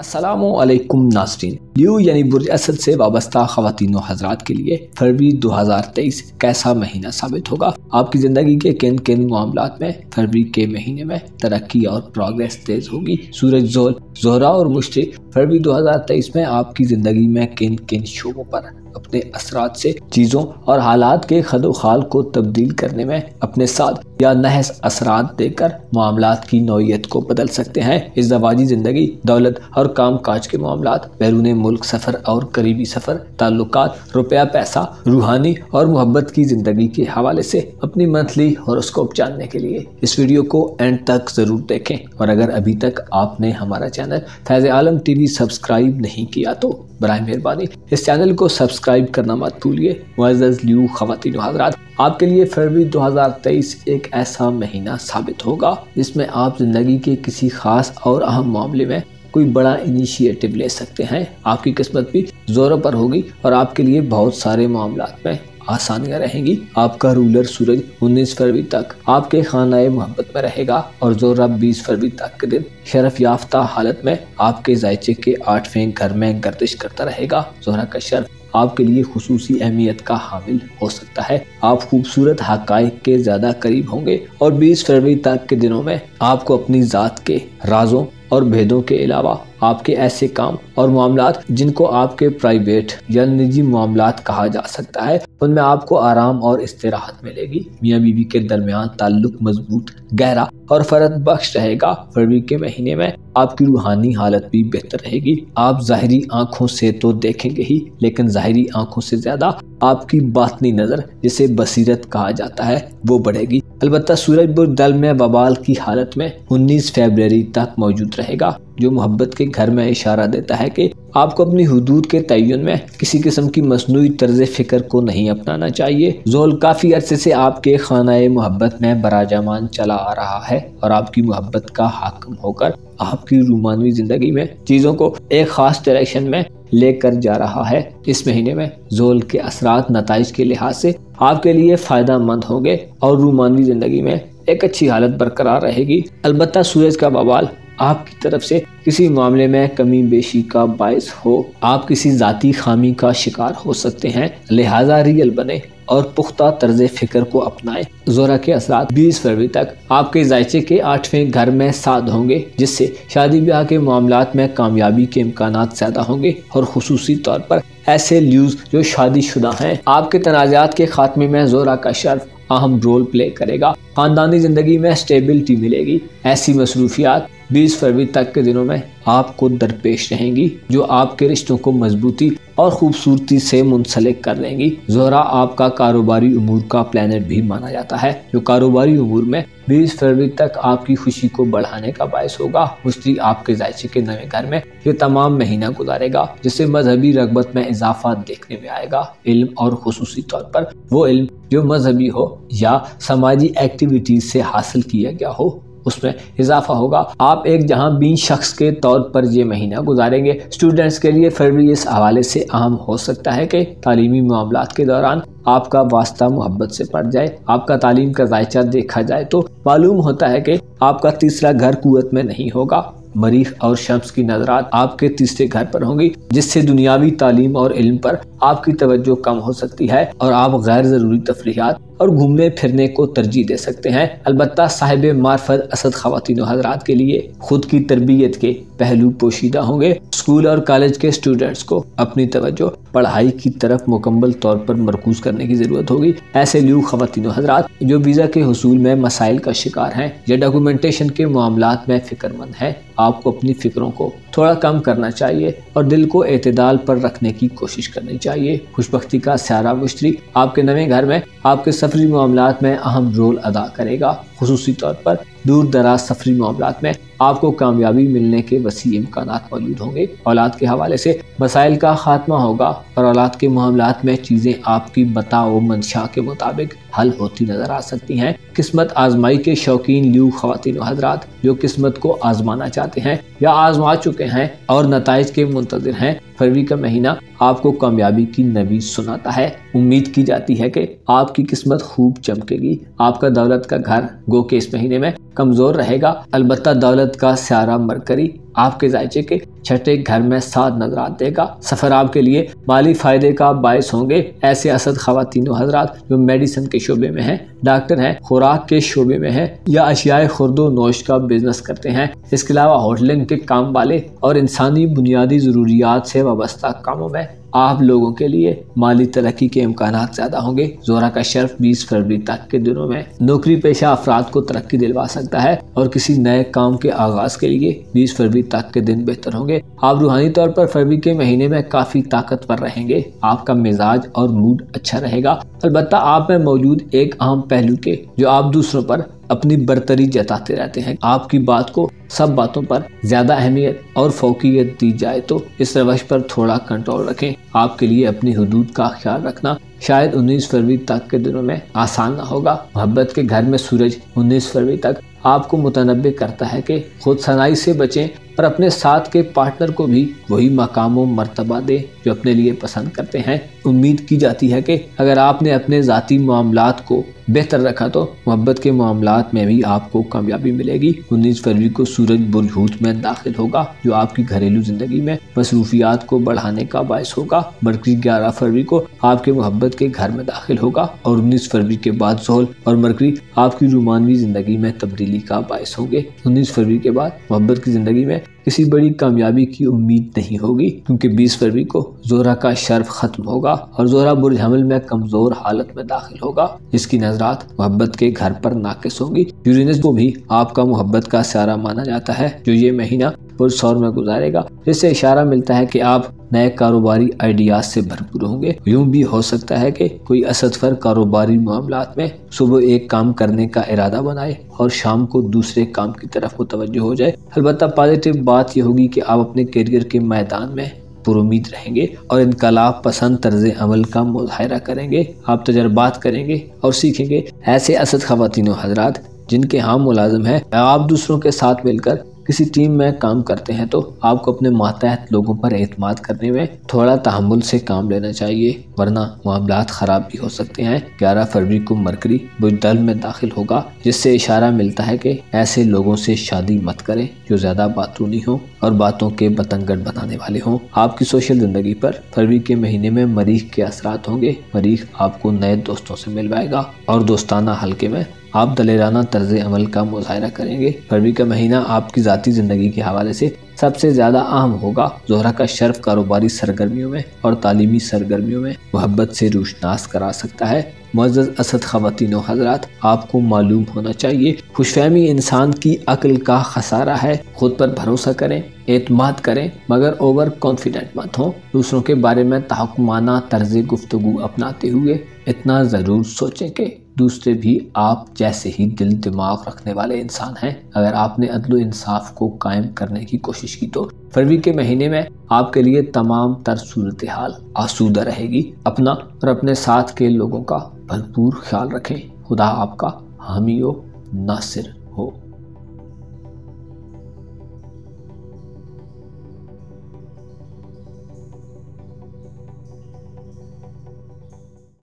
अस्सलामुअलैकुम नाज़रीन। लियो यानी बुर्ज असद से वाबस्ता ख़वातीन व हज़रात के लिए फरवरी 2023 कैसा महीना साबित होगा। आपकी ज़िंदगी के किन किन मामलात में फरवरी के महीने में तरक्की और प्रोग्रेस तेज़ होगी। सूरज, ज़ोहरा और मुश्तरी फरवरी 2023 में आपकी ज़िंदगी में किन किन शोबों पर अपने असरात से चीज़ों और हालात के खदोखाल को तब्दील करने में अपने साथ या नहस असरात देकर मामलात की नौइयत को बदल सकते हैं। इस ज़वाजी ज़िंदगी, दौलत और काम काज के मामलात, बैरून मुल्क सफ़र और करीबी सफ़र, ताल्लुकात, रुपया पैसा, रूहानी और मोहब्बत की ज़िंदगी के हवाले से अपनी मंथली हॉरोस्कोप जानने के लिए इस वीडियो को एंड तक ज़रूर देखें। और अगर अभी तक आपने हमारा चैनल फैज़ आलम टीवी सब्सक्राइब नहीं किया तो बराए मेहरबानी इस चैनल को सब्सक्राइब करना मत भूलिए। मुअज़्ज़ज़ लियो ख़वातीन व हज़रात, आपके लिए फरवरी 2023 एक ऐसा महीना साबित होगा जिसमें आप ज़िंदगी के किसी खास और अहम मामले में कोई बड़ा इनिशिएटिव ले सकते हैं। आपकी किस्मत भी ज़ोरों पर होगी और आपके लिए बहुत सारे मामलात में आसानियां रहेंगी। आपका रूलर सूरज 19 फरवरी तक आपके खानाए मोहब्बत में रहेगा और ज़ोहरा 20 फरवरी तक के दिन शरफ याफ्ता हालत में आपके जायचे के 8वें घर में गर्दिश करता रहेगा। ज़ोहरा का शर्फ आपके लिए खुसूसी अहमियत का हामिल हो सकता है। आप खूबसूरत हक़ाइक़ के ज़्यादा करीब होंगे और 20 फरवरी तक के दिनों में आपको अपनी ज़ात के राजों और भेदों के अलावा आपके ऐसे काम और मामलात जिनको आपके प्राइवेट या निजी मामलात कहा जा सकता है, उनमें आपको आराम और इस्तिराहत मिलेगी। मियाँ बीवी के दरमियान ताल्लुक मजबूत, गहरा और फरद बख्श रहेगा। फरवरी के महीने में आपकी रूहानी हालत भी बेहतर रहेगी। आप ज़ाहिरी आंखों से तो देखेंगे ही, लेकिन ज़ाहिरी आंखों से ज़्यादा आपकी बातनी नज़र, जिसे बसीरत कहा जाता है, वो बढ़ेगी। अलबत्ता सूरज बुर्ज दल में वबाल की हालत में 19 फरवरी तक मौजूद रहेगा, जो मोहब्बत के घर में इशारा देता है कि आपको अपनी हुदूद के तय्युन में किसी किस्म की मसनूई तर्ज फ़िक्र को नहीं अपनाना चाहिए। ज़ोल काफ़ी अरसे से आपके खानाए मोहब्बत में बराजमान चला आ रहा है और आपकी मोहब्बत का हाकिम होकर आपकी रूमानवी ज़िंदगी में चीज़ों को एक ख़ास डायरेक्शन में लेकर जा रहा है। इस महीने में ज़ोल के असरात नताइज के लिहाज से आपके लिए फ़ायदा मंद होंगे और रूमानवी ज़िंदगी में एक अच्छी हालत बरकरार रहेगी। अलबत्ता सूरज का बवाल आपकी तरफ से किसी मामले में कमी बेशी का बायस हो, आप किसी ज़ाती खामी का शिकार हो सकते हैं। लिहाजा रियल बने और पुख्ता तर्ज फ़िक्र को अपनाएं। ज़ोहरा के असरात 20 फरवरी तक आपके जायचे के 8वें घर में साध होंगे, जिससे शादी ब्याह के मामलात में कामयाबी के इम्कानात ज़्यादा होंगे और खुसूसी तौर पर ऐसे ल्यूज़ जो शादीशुदा हैं। आपके तनाज़ात के खात्मे में ज़ोहरा का शर्फ अहम रोल प्ले करेगा। ख़ानदानी ज़िंदगी में स्टेबिलिटी मिलेगी। ऐसी मसरूफियात 20 फरवरी तक के दिनों में आपको दरपेश रहेंगी जो आपके रिश्तों को मजबूती और खूबसूरती से मुंसलिक कर लेंगी। ज़ोहरा आपका कारोबारी उमूर का प्लैनेट भी माना जाता है, जो कारोबारी उमूर में 20 फरवरी तक आपकी खुशी को बढ़ाने का बायस होगा। मुश्तरी आपके जायचे के नए घर में ये तमाम महीना गुजारेगा, जिससे मजहबी रगबत में इजाफा देखने में आएगा। इल्म और खुसूसी तौर पर वो इल्म जो मजहबी हो या समाजी एक्टिविटीज से हासिल किया गया हो, उसमें इजाफा होगा। आप एक जहां बीन शख्स के तौर पर ये महीना गुजारेंगे। स्टूडेंट्स के लिए फरवरी इस हवाले से अहम हो सकता है कि तालीमी मामलात के दौरान आपका वास्ता मोहब्बत से पड़ जाए। आपका तालीम का जायचा देखा जाए तो मालूम होता है कि आपका तीसरा घर कुव्वत में नहीं होगा। मरीख और शम्स की नजरात आपके तीसरे घर पर होंगी, जिससे दुनियावी तालीम और इल्म पर आपकी तवज्जो कम हो सकती है और आप गैर ज़रूरी तफरीहात और घूमने फिरने को तरजीह दे सकते हैं। अलबत्ता साहिब मार्फत असद ख़वातीन व हज़रात के लिए खुद की तरबियत के पहलू पोशीदा होंगे। स्कूल और कॉलेज के स्टूडेंट्स को अपनी तवज्जो पढ़ाई की तरफ मुकम्मल तौर पर मरकूज करने की ज़रूरत होगी। ऐसे लियो ख़वातीन व हज़रात जो वीज़ा के हुसूल में मसाइल का शिकार हैं या डॉक्यूमेंटेशन के मामलात में फ़िक्रमंद हैं, आपको अपनी फ़िक्रों को थोड़ा कम करना चाहिए और दिल को एतदाल पर रखने की कोशिश करनी चाहिए। खुशबख्ती का स्यारा मुश्तरी आपके नए घर में आपके सफरी मामलात में अहम रोल अदा करेगा। खुसूसी तौर पर दूर दराज सफरी मामलात में आपको कामयाबी मिलने के वसी इम्कानात मौजूद होंगे। औलाद के हवाले से मसाइल का खात्मा होगा और औलाद के मामलात में चीज़ें आपकी बताओ मंशा के मुताबिक हल होती नजर आ सकती हैं। किस्मत आजमाई के शौकीन लियो ख़वातीन व हज़रात जो किस्मत को आजमाना चाहते हैं या आजमा चुके हैं और नताइज के मुंतज़िर हैं, फरवरी का महीना आपको कामयाबी की नबी सुनाता है। उम्मीद की जाती है कि आपकी किस्मत खूब चमकेगी। आपका दौलत का घर गो के इस महीने में कमज़ोर रहेगा। अलबत्ता दौलत का स्यारा मरकरी आपके जायचे के छठे घर में 7 नजरात देगा। सफर आपके लिए माली फायदे का बायस होंगे। ऐसे असद खवातीन व हजरात जो मेडिसिन के शोबे में हैं, डॉक्टर हैं, खुराक के शोबे में हैं या अशियाए खुर्दो नोश का बिजनेस करते हैं, इसके अलावा होटलिंग के काम वाले और इंसानी बुनियादी ज़रूरियात से वाबस्ता कामों में आप लोगों के लिए माली तरक्की के इम्कानात ज़्यादा होंगे। ज़ोहरा का शर्फ 20 फरवरी तक के दिनों में नौकरी पेशा अफराद को तरक्की दिलवा सकता है और किसी नए काम के आगाज के लिए 20 फरवरी तक के दिन बेहतर होंगे। आप रूहानी तौर पर फरवरी के महीने में काफ़ी ताकतवर रहेंगे। आपका मिजाज और मूड अच्छा रहेगा। अलबत्ता आप में मौजूद एक अहम पहलू के जो आप दूसरों पर अपनी बरतरी जताते रहते हैं। आपकी बात को सब बातों पर ज्यादा अहमियत और फौकियत दी जाए तो इस रवश पर थोड़ा कंट्रोल रखें। आपके लिए अपनी हुदूद का ख्याल रखना शायद 19 फरवरी तक के दिनों में आसान ना होगा। मोहब्बत के घर में सूरज 19 फरवरी तक आपको मुतनब्बे करता है कि खुद सनाई से बचें और अपने साथ के पार्टनर को भी वही मकाम व मर्तबा दें जो अपने लिए पसंद करते हैं। उम्मीद की जाती है कि अगर आपने अपने ज़ाती मामलात को बेहतर रखा तो मोहब्बत के मामलात में भी आपको कामयाबी मिलेगी। 19 फरवरी को सूरज बुर्ज हूत में दाखिल होगा जो आपकी घरेलू जिंदगी में मसरूफियात को बढ़ाने का बायस होगा। मरकरी 11 फरवरी को आपके मोहब्बत के घर में दाखिल होगा और 19 फरवरी के बाद ज़ोहल और मरकरी आपकी रूमानवी जिंदगी में तब्दीली का बायस होंगे। 19 फरवरी के बाद मोहब्बत की जिंदगी में किसी बड़ी कामयाबी की उम्मीद नहीं होगी क्योंकि 20 फरवरी को ज़ोहरा का शर्फ खत्म होगा और ज़ोहरा बुर्ज हमल में कमजोर हालत में दाखिल होगा जिसकी नजरात मोहब्बत के घर पर नाकिस होंगी। यूरेनस को भी आपका मोहब्बत का सारा माना जाता है जो ये महीना बुर्ज सौर में गुजारेगा, जिससे इशारा मिलता है कि आप नए कारोबारी आइडियाज से भरपूर होंगे। यूं भी हो सकता है कि कोई असदफर कारोबारी मामलात में सुबह एक काम करने का इरादा बनाए और शाम को दूसरे काम की तरफ मुतवज्जो हो जाए। अलबत्ता पॉजिटिव बात यह होगी कि आप अपने करियर के मैदान में पुरुमीद रहेंगे और इनकलाब पसंद तर्ज अमल का मुजाहरा करेंगे। आप तजर्बात करेंगे और सीखेंगे। ऐसे असद खवातीन व हजरात जिनके यहाँ मुलाजिम है, आप दूसरों के साथ मिलकर किसी टीम में काम करते हैं तो आपको अपने मातहत लोगों पर एतमाद करने में थोड़ा तहम्मुल से काम लेना चाहिए वरना मामलात ख़राब भी हो सकते हैं। 11 फरवरी को मरकरी बुजदल में दाखिल होगा जिससे इशारा मिलता है कि ऐसे लोगों से शादी मत करें जो ज़्यादा बातूनी हों और बातों के बतंगड़ बनाने वाले हों। आपकी सोशल ज़िंदगी पर फरवरी के महीने में मरीख के असरात होंगे। मरीख आपको नए दोस्तों से मिलवाएगा और दोस्ताना हल्के में आप दलेराना तर्ज अमल का मुजाहरा करेंगे। फरवरी का महीना आपकी ज़ाती ज़िंदगी के हवाले से सबसे ज़्यादा अहम होगा। ज़ोहरा का शर्फ कारोबारी सरगर्मियों में और तालीमी सरगर्मियों में मोहब्बत से रूशनास करा सकता है। मुअज़्ज़ज़ असद ख़वातीन व हज़रात, आपको मालूम होना चाहिए खुशफहमी इंसान की अक्ल का खसारा है। खुद पर भरोसा करें, एतमाद करें मगर ओवर कॉन्फिडेंट मत हों। दूसरों के बारे में तहक्कुमाना तर्ज़ गुफ्तगू अपनाते हुए इतना ज़रूर सोचें कि दूसरे भी आप जैसे ही दिल दिमाग रखने वाले इंसान हैं। अगर आपने अदल इंसाफ को कायम करने की कोशिश की तो फरवरी के महीने में आपके लिए तमाम तर सूरत हाल आसूदा रहेगी। अपना और अपने साथ के लोगों का भरपूर ख्याल रखें। खुदा आपका हामी व नासिर।